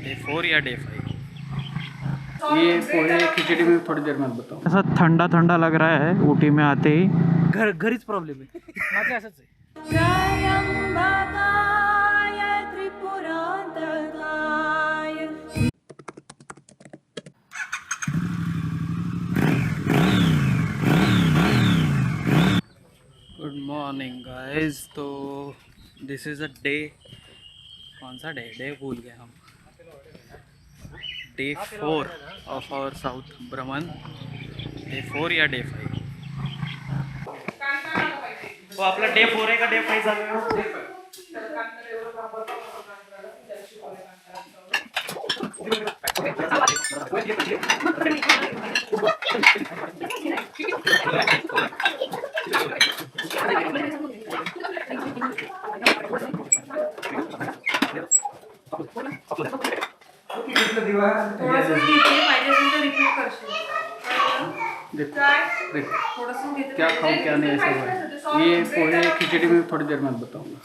Day 4 या day 5? ये पोहे खिचड़ी में थोड़ी देर में बताओ। ऐसा ठंडा ठंडा लग रहा है ऊटी में आते ही। घरीच प्रॉब्लेम आहे माझं असंच आहे। Good morning guys. तो दिस इज़ अ डे, कौन सा डे भूल गए हम। डे 4 ऑफ आवर साउथ भ्रमण। डे 4 या डे 5? तो आपला डे 4 आहे का डे 5 चालू आहे? क्या खाऊं क्या नहीं ऐसा हुआ। ये पोहे खिचड़ी में थोड़ी देर में बताऊंगा।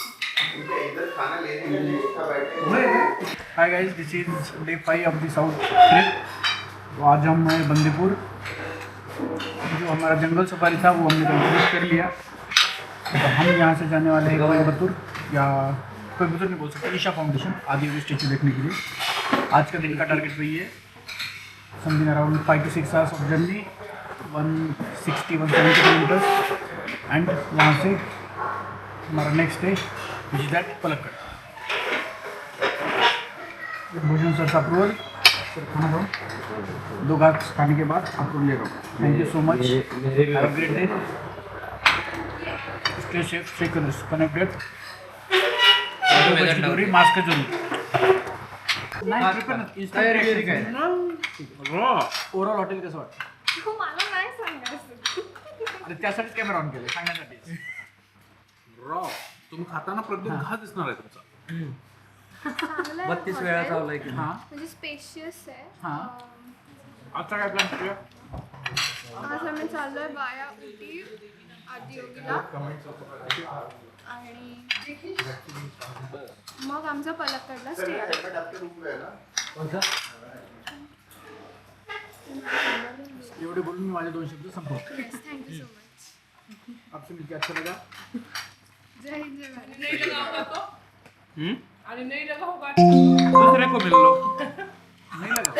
Hi guys, this is day 5 of the south trip. तो आज हम हैं बंदीपुर। जो हमारा जंगल सफारी था वो हमने कंप्लीट कर लिया। तो हम यहाँ से जाने वाले हैं कोयम्बतूर, या कोयम्बतूर नहीं बोल सकते, ईशा फाउंडेशन आदियोगी स्टेचू देखने के लिए। आज का दिन का टारगेट वही है, something around 5 to 6 hours of journey, 160-170 kilometres. And वहाँ से हमारा next day which is that Palakkad. भोजन सर अप्रूवल, सर खाना खाओ। 2 घास खाने के बाद अप्रूवल ले रहा हूँ। Thank you so much, have a great day, stay safe, stay connected, mask जरूर। ओव्हरऑल हॉटेल कसं वाटतं? मला नाही सांगायचं। अरे त्यासाठीच कॅमेरा ऑन केले, सांगण्यासाठी। रॉ तुम्ही खाताना प्रत्येक घास दिसणार आहे तुमचा। 32 वेळा चावलंय की हां म्हणजे स्पेशियस आहे। हां, आता काय प्लॅन करूया? आज आम्ही चाललोय बाया उटी आदियोगीला आणि मग आमचा पलक्कडला स्टे आहे। एवढे बोलून मी माझे 2 शब्द संपवतो। Thank you so much. आपसे मिलकर अच्छा लगा। जय हिंद जय भारत। दूसरे को मिल लो। नहीं लगा,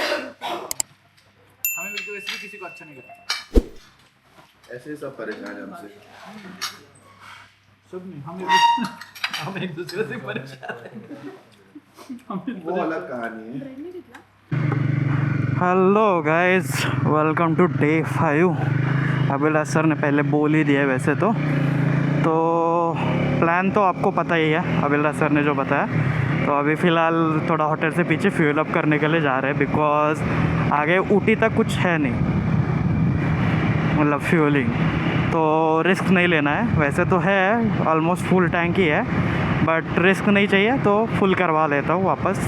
हमें मिलकर वैसे भी किसी को अच्छा नहीं लगता। ऐसे सब परेशान है हमसे। सब नहीं, हम एक दूसरे से परेशान हैं। वो अलग कहानी है। Hello guys, welcome to day 5। Abhilash sir ने पहले बोल ही दिया वैसे तो प्लान तो आपको पता ही है, अभिलाष सर ने जो बताया। तो अभी फ़िलहाल थोड़ा होटल से पीछे फ्यूल अप करने के लिए जा रहे हैं, बिकॉज आगे ऊटी तक कुछ है नहीं, मतलब फ्यूलिंग। तो रिस्क नहीं लेना है। वैसे तो है ऑलमोस्ट फुल टैंक ही है, बट रिस्क नहीं चाहिए तो फुल करवा लेता हूँ वापस।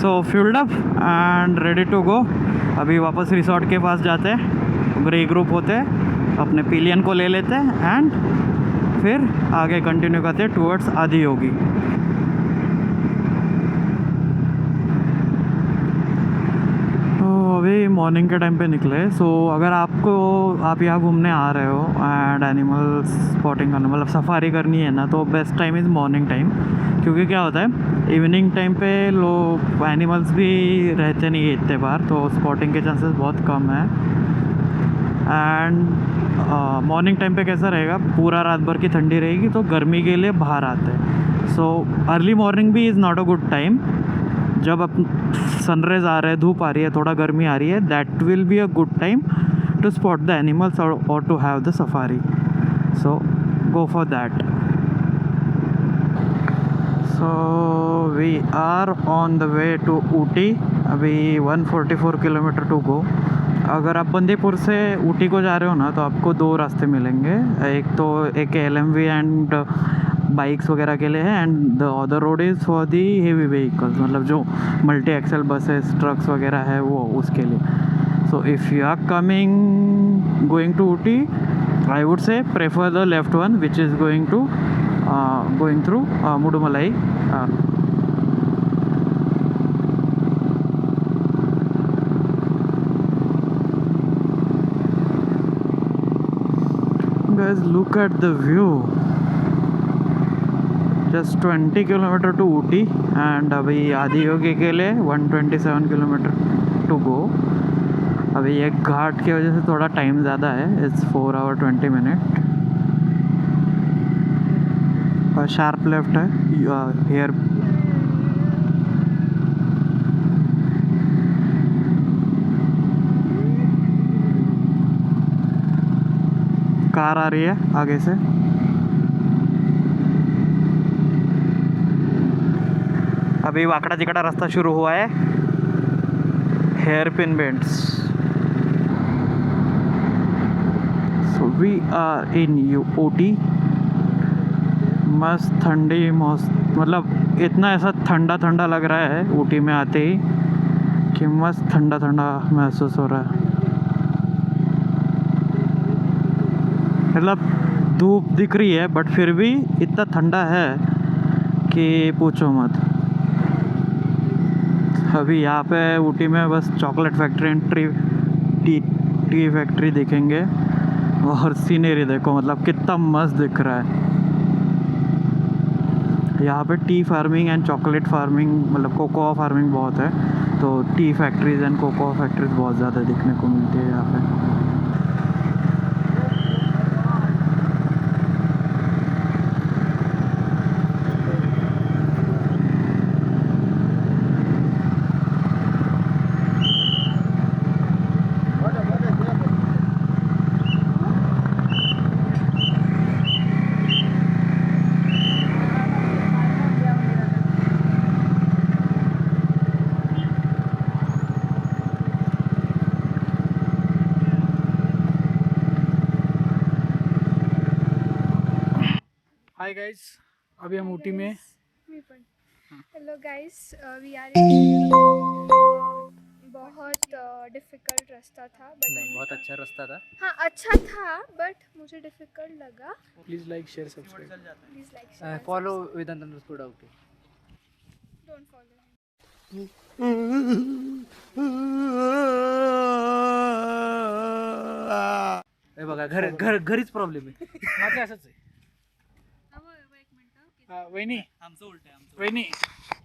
So fuelled up and ready to go. अभी वापस रिसोर्ट के पास जाते हैं, ग्रुप होते हैं, अपने पिलियन को ले लेते हैं एंड फिर आगे कंटिन्यू करते हैं टूवर्ड्स आदियोगी। तो अभी मॉर्निंग के टाइम पे निकले। सो अगर आप यहाँ घूमने आ रहे हो एंड एनिमल स्पॉटिंग करना, मतलब सफारी करनी है ना, तो best time is morning time. क्योंकि क्या होता है, इवनिंग टाइम पे लोग एनिमल्स भी रहते नहीं है इतने बार, तो स्पॉटिंग के चांसेस बहुत कम है। एंड मॉर्निंग टाइम पे कैसा रहेगा, पूरा रात भर की ठंडी रहेगी, तो गर्मी के लिए बाहर आते हैं। सो अर्ली मॉर्निंग भी is not a good time. जब अब सनराइज आ रहा है, धूप आ रही है, थोड़ा गर्मी आ रही है, that will be a good time to spot the animals और to have the safari. So go for that. So we are on the way to Ooty. अभी 144 किलोमीटर टू गो। अगर आप बंदीपुर से ऊटी को जा रहे हो ना, तो आपको 2 रास्ते मिलेंगे। एक तो एक LMV एंड बाइक्स वगैरह के लिए है, and the other road is for the heavy vehicles, मतलब जो मल्टी एक्सल बसेस ट्रक्स वगैरह है वो उसके लिए। So if you are coming going to Ooty, I would say prefer the left one, which is going through Mudumalai. Guys, look at the view. Just 20 kilometre to Ooty, and अभी आदियोगी के लिए 127 kilometre to go. अभी एक घाट की वजह से थोड़ा time ज़्यादा है, इट्स 4 hours 20 minutes। और शार्प लेफ्ट है हेयर। कार आ रही है आगे से। अभी वाकड़ा चिकड़ा रास्ता शुरू हुआ है, hairpin bends. We are in Ooty. मस्त ठंडी मतलब इतना ऐसा ठंडा ठंडा लग रहा है ऊटी में आते ही कि मस्त ठंडा ठंडा महसूस हो रहा है। मतलब धूप दिख रही है बट फिर भी इतना ठंडा है कि पूछो मत। अभी यहाँ पे ऊटी में बस chocolate factory and tea factory दिखेंगे, और सीनरी देखो मतलब कितना मस्त दिख रहा है। यहाँ पे T farming and chocolate farming, मतलब कोकोआ फार्मिंग बहुत है, तो T factories and cocoa factories बहुत ज़्यादा देखने को मिलती है यहाँ पे। हाय गाइस, अभी हम ऊटी में। हेलो गाइस, वी आर बहुत डिफ़िकल्ट रास्ता था, बट नहीं, बहुत अच्छा रास्ता था। हाँ अच्छा था, बट मुझे डिफ़िकल्ट लगा। Please like share subscribe. Please like share, follow Vedant underscore Ooty. Don't follow. हे बघा, घरीच प्रॉब्लेम आहे। माझं असंच आहे। वहिनी, वहिनी,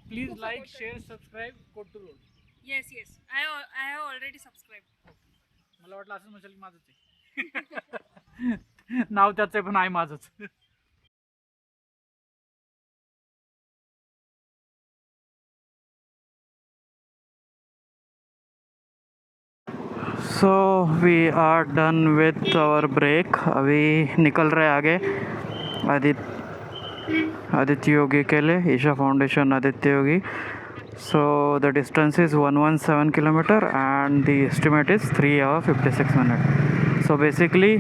please like share subscribe code to road. Yes, I have already subscribed. मला वाटलं असंच म्हणशील की माझंच आहे। नाव त्याचं आहे पण आहे माझंच। So we are done with our break. अभी निकल रहे आगे आदित्य योगी के लिए, Isha foundation Aditya Yogi. So the distance is 117 kilometer and the estimate is 3 hours 56 minutes. So basically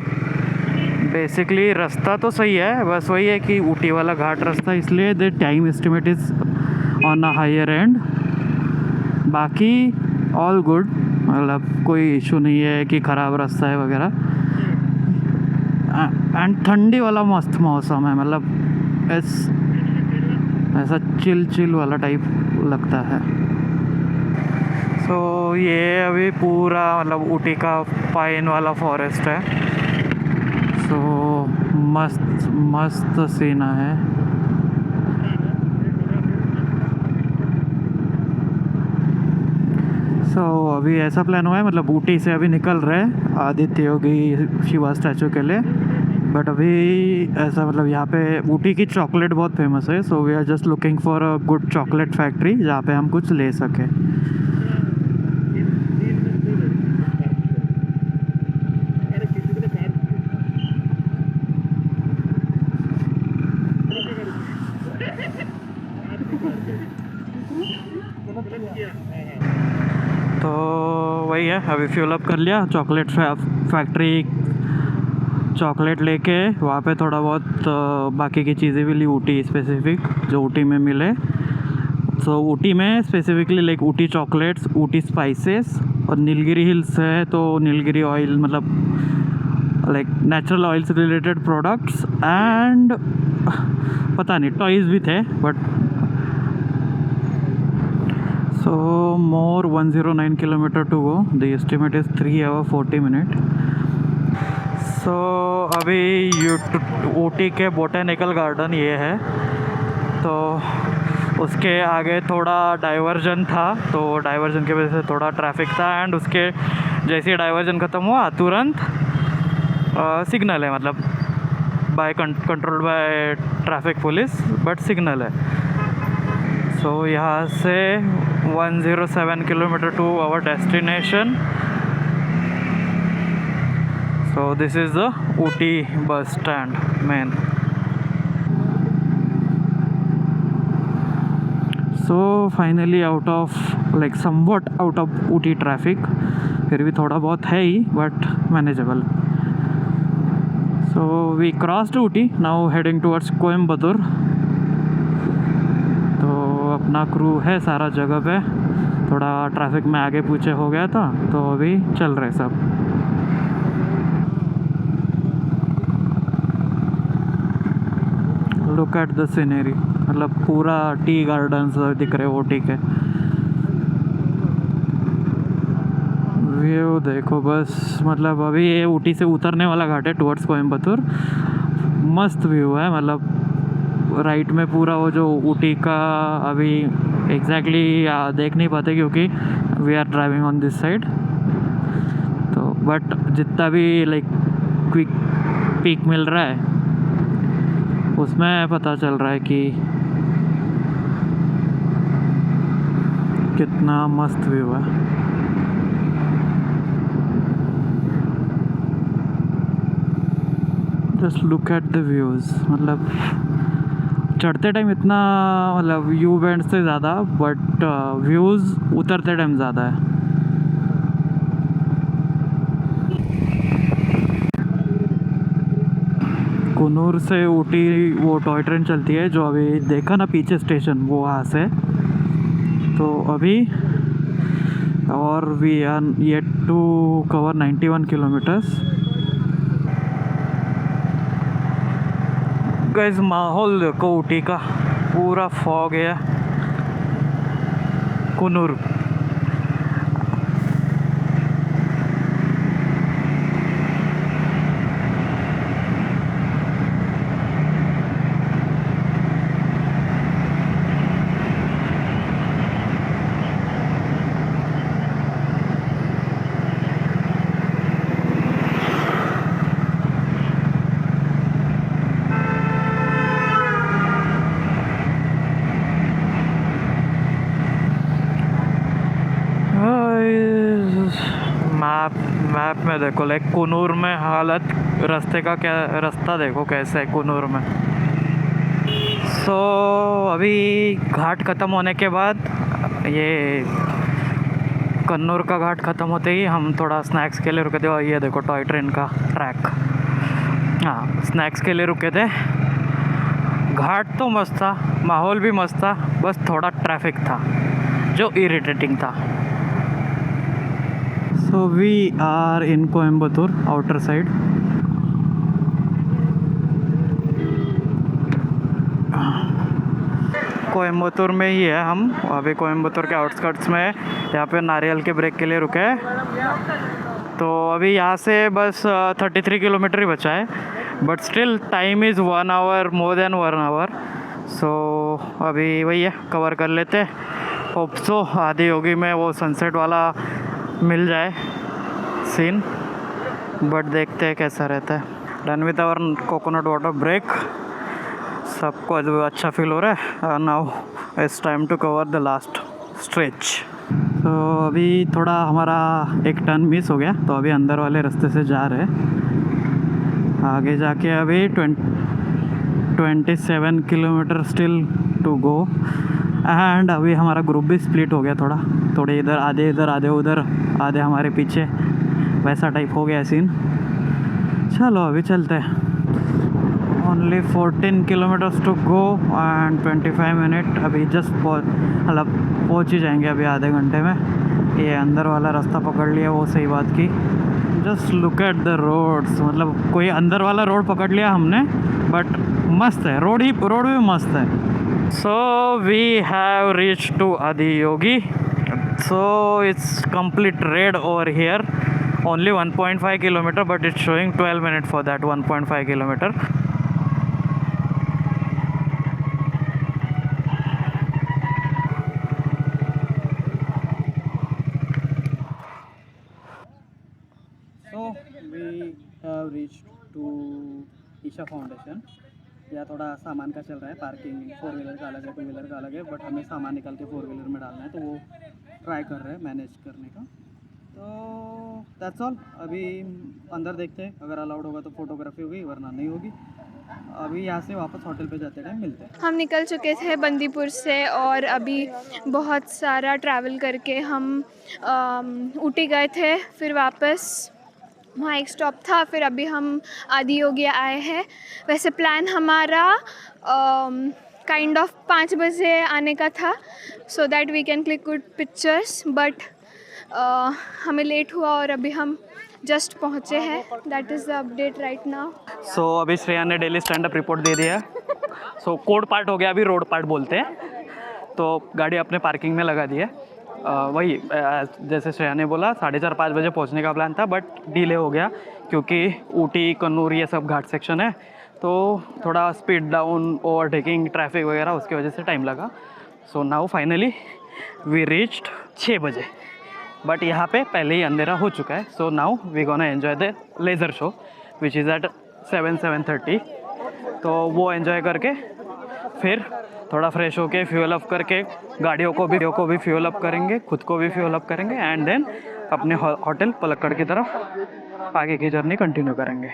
रास्ता तो सही है, बस वही है कि ऊटी वाला घाट रास्ता, इसलिए the time estimate is on a higher end। बाकी all good, मतलब कोई इशू नहीं है कि ख़राब रास्ता है वगैरह। एंड ठंडी वाला मस्त मौसम है, मतलब ऐसा चिल वाला टाइप लगता है। सो ये अभी पूरा मतलब ऊटी का पाइन वाला फॉरेस्ट है। सो मस्त सीना है। सो अभी ऐसा प्लान हुआ है, मतलब ऊटी से अभी निकल रहे हैं आदित्य योगी शिवा स्टैचू के लिए। बट अभी ऐसा मतलब यहाँ पे ऊटी की चॉकलेट बहुत फेमस है, so we are just looking for a good chocolate factory जहाँ पे हम कुछ ले सकें। तो वही है, अभी फ्यूल अप कर लिया, चॉकलेट फैक्ट्री चॉकलेट लेके वहाँ पे थोड़ा बहुत बाकी की चीज़ें भी ली ऊटी स्पेसिफिक जो ऊटी में मिले। सो ऊटी में specifically like Ooty chocolates, Ooty spices, और नीलगिरी हिल्स है तो नीलगिरी ऑयल, मतलब लाइक नेचुरल ऑयल से रिलेटेड प्रोडक्ट्स, एंड पता नहीं टॉयज़ भी थे but so more 109 kilometre to go, the estimate is 3 hours 40 minutes। So अभी ऊटी के बोटेनिकल गार्डन ये है, तो उसके आगे थोड़ा डाइवर्जन था, तो डाइवर्जन की वजह से थोड़ा ट्रैफिक था, एंड उसके जैसे डाइवर्जन ख़त्म हुआ तुरंत सिग्नल है, मतलब controlled by traffic police but signal है। सो यहाँ से 107 kilometre to our destination. So this is the Ooty bus stand main. So finally out of like somewhat out of Ooty traffic, फिर भी थोड़ा बहुत है ही but manageable. So we crossed Ooty, now heading towards Coimbatore. तो अपना क्रू है सारा जगह पे, थोड़ा ट्रैफिक में आगे पीछे हो गया था तो अभी चल रहे सब। लुक एट द सीनरी, मतलब पूरा टी गार्डन्स दिख रहे ऊटी के। व्यू देखो बस, मतलब अभी ये ऊटी से उतरने वाला घाट है टुवर्ड्स कोयम्बतूर। मस्त व्यू है, मतलब राइट में पूरा वो जो ऊटी का अभी एग्जैक्टली देख नहीं पाते क्योंकि we are driving on this side. तो बट जितना भी लाइक क्विक पीक मिल रहा है उसमें पता चल रहा है कि कितना मस्त व्यू है। Just look at the views, मतलब चढ़ते टाइम इतना मतलब व्यू बैंड से ज़्यादा, बट व्यूज़ उतरते टाइम ज़्यादा है। कुन्नूर से ऊटी वो टॉय ट्रेन चलती है जो अभी देखा ना पीछे स्टेशन, वो वहाँ से। तो अभी और we are yet to cover 91 kilometres. Guys माहौल देखो ऊटी का, पूरा फॉग है। कुन्नूर मैप में देखो लाइक कुन्नूर में हालत, रास्ते का क्या रास्ता देखो कैसे है कुन्नूर में। सो अभी घाट ख़त्म होने के बाद, ये कन्नूर का घाट ख़त्म होते ही हम थोड़ा स्नैक्स के लिए रुके थे। और ये देखो टॉय ट्रेन का ट्रैक, हाँ स्नैक्स के लिए रुके थे। घाट तो मस्त था, माहौल भी मस्त था, बस थोड़ा ट्रैफिक था जो इरिटेटिंग था। So we are in Coimbatore outer side. Coimbatore में ही है हम अभी, कोयम्बतूर के आउटस्कर्ट्स में। यहाँ पे नारियल के ब्रेक के लिए रुके हैं। तो अभी यहाँ से बस 33 किलोमीटर ही बचा है, but still time is 1 hour, more than 1 hour। सो अभी वही है, कवर कर लेते। होप सो आधी योगी में वो सनसेट वाला मिल जाए सीन, बट देखते हैं कैसा रहता है। Done with our coconut water break, सबको अच्छा फील हो रहा है। Now it's time to cover the last stretch. तो अभी थोड़ा हमारा एक टर्न मिस हो गया, तो अभी अंदर वाले रास्ते से जा रहे हैं। आगे जाके अभी 27 किलोमीटर स्टिल टू गो। एंड अभी हमारा ग्रुप भी स्प्लिट हो गया, थोड़े इधर आधे उधर, आधे हमारे पीछे, वैसा टाइप हो गया सीन। चलो अभी चलते हैं. Only 14 kilometres to go and 25 minute. अभी जस्ट मतलब पहुँच ही जाएंगे अभी आधे घंटे में. ये अंदर वाला रास्ता पकड़ लिया, वो सही बात की. Just look at the roads. मतलब कोई अंदर वाला रोड पकड़ लिया हमने, बट मस्त है रोड भी मस्त है. So we have reach to Adiyogi. So it's complete red over here. Only 1.5 kilometer, but it's showing 12 minutes for that 1.5 kilometer. So we have reached to Isha Foundation. या थोड़ा सामान का चल रहा है. पार्किंग 4 व्हीलर का अलग है, 2 व्हीलर का अलग है, बट हमें सामान निकाल के 4 व्हीलर में डालना है, तो वो ट्राई कर रहे हैं मैनेज करने का. तो दैट्स ऑल. अभी अंदर देखते हैं, अगर अलाउड होगा तो फोटोग्राफी होगी, वरना नहीं होगी. अभी यहाँ से वापस होटल पे जाते टाइम मिलते हैं. हम निकल चुके थे बंदीपुर से और अभी बहुत सारा ट्रैवल करके हम ऊटी गए थे. फिर वापस वहाँ एक स्टॉप था, फिर अभी हम आदियोगी आए हैं. वैसे प्लान हमारा काइंड ऑफ 5 बजे आने का था, so that we can click good pictures, but हमें लेट हुआ और अभी हम जस्ट पहुँचे हैं. That is the update right now. So अभी श्रेया ने डेली स्टैंड अप रिपोर्ट दे दिया. सो कोड पार्ट हो गया, अभी रोड पार्ट बोलते हैं. तो गाड़ी अपने पार्किंग में लगा दी है. वही जैसे श्रेया ने बोला 4:30-5 बजे पहुंचने का प्लान था, बट डिले हो गया क्योंकि ऊटी कन्नूर ये सब घाट सेक्शन है, तो थोड़ा स्पीड डाउन, ओवरटेकिंग, ट्रैफिक वगैरह, उसकी वजह से टाइम लगा. So now finally we reached 6 बजे, बट यहाँ पे पहले ही अंधेरा हो चुका है. So now we gonna enjoy the laser show which is at 7:30. तो वो एंजॉय करके फिर थोड़ा फ्रेश होके फ्यूल अप करके गाड़ियों को भी फ्यूल अप करेंगे, खुद को भी फ्यूल अप करेंगे, एंड देन अपने होटल पलक्कड़ की तरफ आगे की जर्नी कंटिन्यू करेंगे.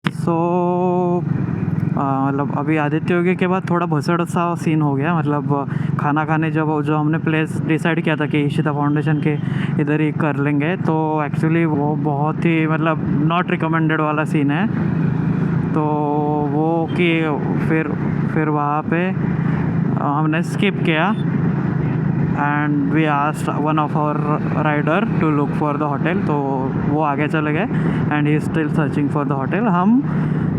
सो मतलब अभी आदित्य योगी के बाद थोड़ा भसड़ सा सीन हो गया. मतलब खाना खाने जो हमने प्लेस डिसाइड किया था कि ईशिता फाउंडेशन के इधर ही कर लेंगे, तो एक्चुअली वो बहुत ही मतलब नॉट रिकमेंडेड वाला सीन है. तो वो कि फिर वहाँ पे हमने स्किप किया and we asked one of our rider to look for the hotel. तो वो आगे चले गए and he is still searching for the hotel.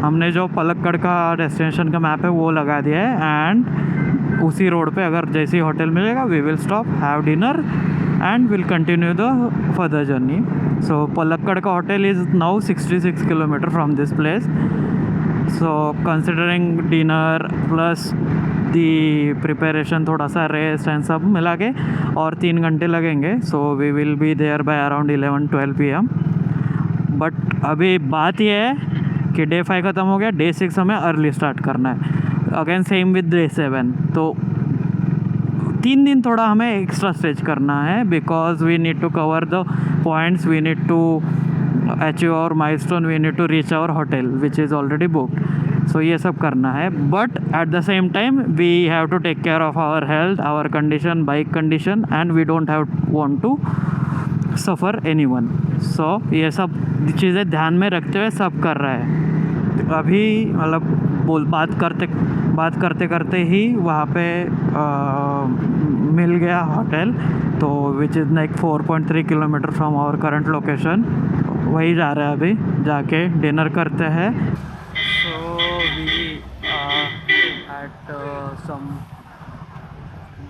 हमने जो पलक्कड़ का डेस्टिनेशन का मैप है वो लगा दिया है, एंड उसी रोड पे अगर जैसे ही होटल मिलेगा we will stop, have dinner and will continue the further journey. So Palakkad का hotel is now 66 kilometre from this place. So considering dinner plus the preparation, थोड़ा सा रेस्ट एंड सब मिला के और 3 घंटे लगेंगे. So we will be there by around 11-12 PM. But अभी बात यह है कि डे 5 ख़त्म हो गया, डे 6 हमें अर्ली स्टार्ट करना है. Again same with day 7. तो 3 दिन थोड़ा हमें एक्स्ट्रा स्ट्रेच करना है, because we need to cover the points, we need to achieve our milestone, we need to reach our hotel which is already booked. So ये सब करना है, but at the same time we have to take care of our health, our condition, bike condition, and we don't have want to suffer anyone. So ये सब चीज़ें ध्यान में रखते हुए सब कर रहा है. अभी मतलब बात करते करते ही वहाँ पे मिल गया होटल, तो which is like 4.3 kilometre from our current location. वही जा रहे हैं अभी, जाके डिनर करते हैं। सो वी एट सम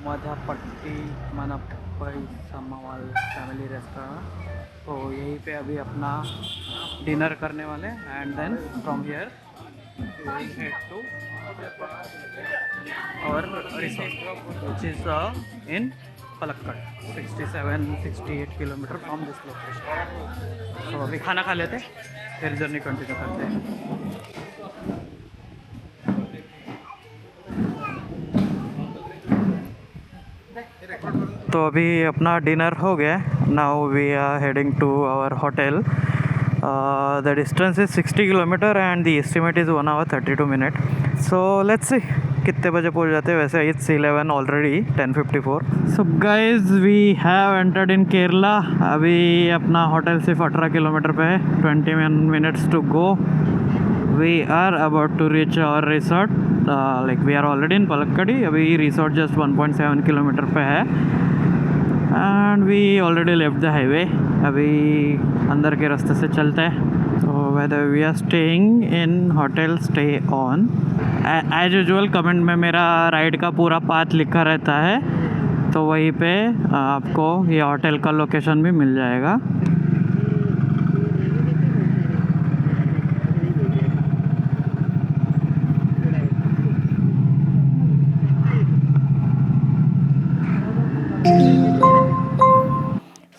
मधापट्टी मनप्पई समवाल फैमिली रेस्टोरेंट, तो यहीं पे अभी अपना डिनर करने वाले and then from here head to our resort which is in Palakkad, 67-68 kilometre from this location. तो अभी खाना खा लेते, फिर जर्नी कंटिन्यू करते हैं। तो अभी अपना डिनर हो गया। Now we are heading to our hotel. The distance is 60 kilometre and the estimate is 1 hour 32 minutes। So let's see कितने बजे पहुंच जाते हैं। वैसे it's 11 already, 10:54। So guys we have entered in Kerala. अभी अपना होटल सिर्फ 18 किलोमीटर पे है, 21 minutes to go. We are about to reach our resort, like we are already in पलक्कड़ी। अभी रिसोर्ट जस्ट 1.7 किलोमीटर पे है and we already left the highway. अभी अंदर के रास्ते से चलते हैं। तो whether we are staying in hotel stay on, as usual comment में मेरा राइड का पूरा पाथ लिखा रहता है, तो वहीं पे आपको ये होटल का लोकेशन भी मिल जाएगा।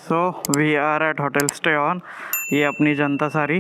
So we are at hotel stay on. ये अपनी जनता सारी